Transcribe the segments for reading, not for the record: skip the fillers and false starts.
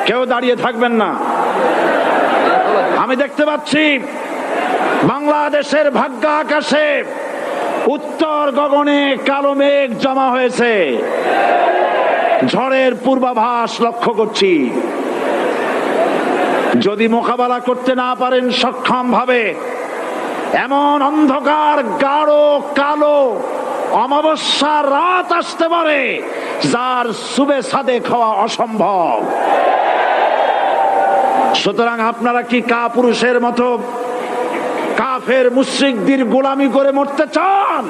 কেউ দাঁড়িয়ে থাকবেন না। আমি দেখতে পাচ্ছি বাংলাদেশের ভাগ্য আকাশে উত্তর গগনে কালো মেঘ জমা হয়েছে, ঝড়ের পূর্বাভাস লক্ষ্য করছি। যদি মোকাবেলা করতে না পারেন সক্ষম ভাবে, এমন অন্ধকার গাঢ় কালো অমাবস্যার রাত আসতে পারে যার সুবে সাদেক হওয়া অসম্ভব। সুতরাং আপনারা কি কাপুরুষের মতো কাফের মুশরিকদের গোলামি করে মরতে চান?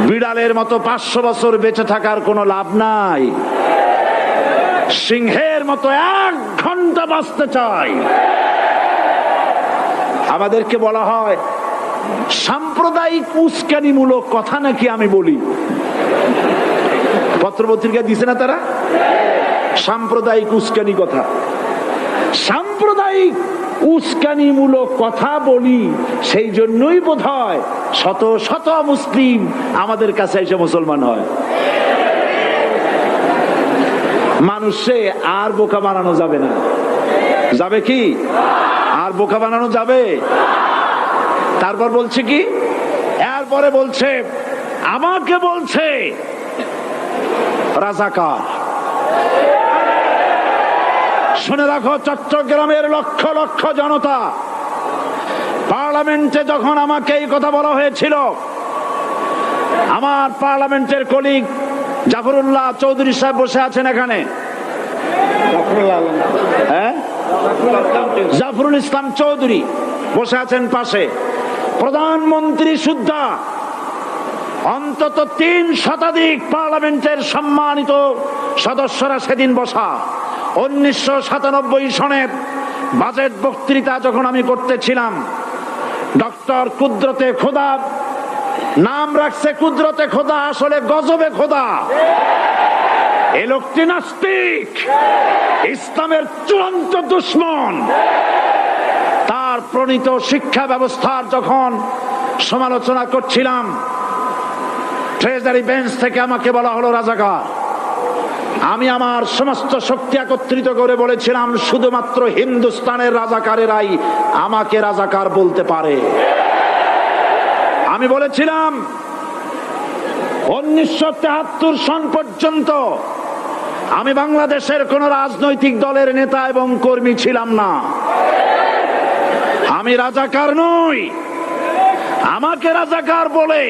বিড়ালের মতো 500 বছর বেঁচে থাকার কোনো লাভ নাই। সিংহের মতো 1 ঘন্টা বাঁচতে চাই। আমাদেরকে বলা হয় সাম্প্রদায়িক উস্কানিমূলক কথা নাকি আমি বলি। পত্রপত্রিকা দিছে না তারা? সাম্প্রদায়িক উস্কানি কথা, সাম্প্রদায়িক উস্কানিমূলক কথা বলি। সেই জন্যই বোধহয় শত শত মুসলিম আমাদের কাছে এসে মুসলমান হয়। মানুষে আর বোকা বানানো যাবে না। যাবে কি? আর বোকা বানানো যাবে? তারপর বলছে কি? এরপরে বলছে, আমাকে বলছে রাজাকার। শুনে রাখো চট্টগ্রামের লক্ষ লক্ষ জনতা, পার্লামেন্টে যখন আমাকে এই কথা বলা হয়েছিল, আমার পার্লামেন্টের কলিগ জাফরুল্লাহ চৌধুরী সাহেব বসে আছেন এখানে, জাফরুল ইসলাম চৌধুরী বসে আছেন পাশে, প্রধানমন্ত্রী সুদ্ধা, অন্তত 3 শতাধিক পার্লামেন্টের সম্মানিত সদস্যরা সেদিন বসা। 1997 সনের বাজেট বক্তৃতা যখন আমি করতেছিলাম, ডক্টর কুদরতে খোদা, নাম রাখছে কুদরতে খোদা, আসলে গজবে খোদা। এই লোকটি নাস্তিক, ইসলামের চূড়ান্ত দুশমন। তার প্রণীত শিক্ষা ব্যবস্থার যখন সমালোচনা করছিলাম, ট্রেজারি বেঞ্চ থেকে আমাকে বলা হলো রাজাকার। আমি আমার সমস্ত শক্তি একত্রিত করে বলেছিলাম, শুধুমাত্র হিন্দুস্তানের রাজাকারেরাই আমাকে রাজাকার বলতে পারে। আমি বলেছিলাম 1973 সন পর্যন্ত আমি বাংলাদেশের কোন রাজনৈতিক দলের নেতা এবং কর্মী ছিলাম না। আমি রাজাকার নই। আমাকে রাজাকার বলে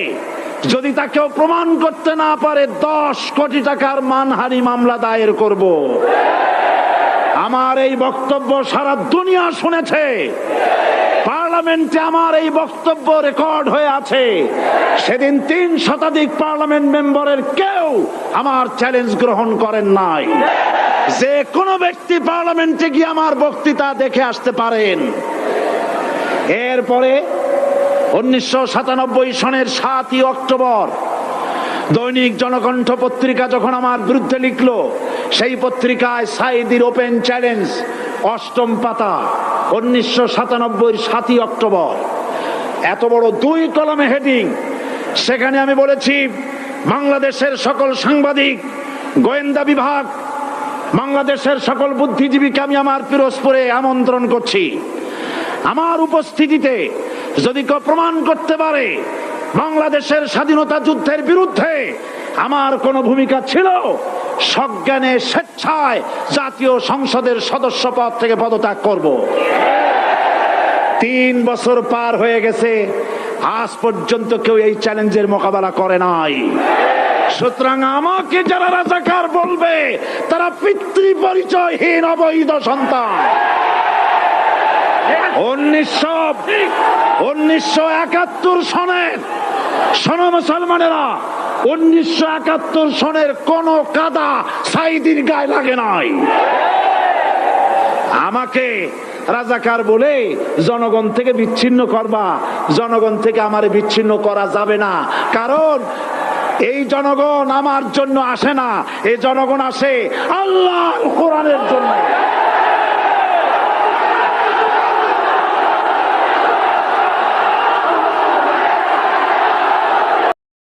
যদি তাকেও প্রমাণ করতে না পারে, 10 কোটি টাকার মানহানি মামলা দায়ের করব। আমার এই বক্তব্য সারা দুনিয়া শুনেছে। পার্লামেন্টে আমার এই বক্তব্য রেকর্ড হয়ে আছে। সেদিন 3 শতাধিক পার্লামেন্ট মেম্বারের কেউ আমার চ্যালেঞ্জ গ্রহণ করেন নাই। যে কোনো ব্যক্তি পার্লামেন্টে গিয়ে আমার বক্তৃতা দেখে আসতে পারেন। এরপরে 1997 সনের 7 অক্টোবর দৈনিক জনকণ্ঠ পত্রিকা যখন আমার বিরুদ্ধে লিখলো, সেই পত্রিকায় সাইদির ওপেন চ্যালেঞ্জ 8ম পাতা, 1997 7 অক্টোবর, এত বড় 2 কলামে হেডিং। সেখানে আমি বলেছি, বাংলাদেশের সকল সাংবাদিক, গোয়েন্দা বিভাগ, বাংলাদেশের সকল বুদ্ধিজীবীকে আমি আমার পিরোজপুরে আমন্ত্রণ করছি। আমার উপস্থিতিতে যদি কেউ প্রমাণ করতে পারে বাংলাদেশের স্বাধীনতা যুদ্ধের বিরুদ্ধে আমার কোনো ভূমিকা ছিল, সজ্ঞানে স্বেচ্ছায় জাতীয় সংসদের সদস্য পদ থেকে পদত্যাগ করব। 3 বছর পার হয়ে গেছে, আজ পর্যন্ত কেউ এই চ্যালেঞ্জের মোকাবেলা করে নাই। সুতরাং আমাকে যারা রাজাকার বলবে, তারা পিতৃ পরিচয়হীন অবৈধ সন্তান। 1971 সনের, শোনো মুসলমানেরা, 1971 সনের কোন কাদা সাইদির গায়ে লাগে নাই। আমাকে রাজাকার বলে জনগণ থেকে বিচ্ছিন্ন করবা, জনগণ থেকে আমারে বিচ্ছিন্ন করা যাবে না। কারণ এই জনগণ আমার জন্য আসে না, এই জনগণ আসে আল্লাহর কোরআনের জন্য।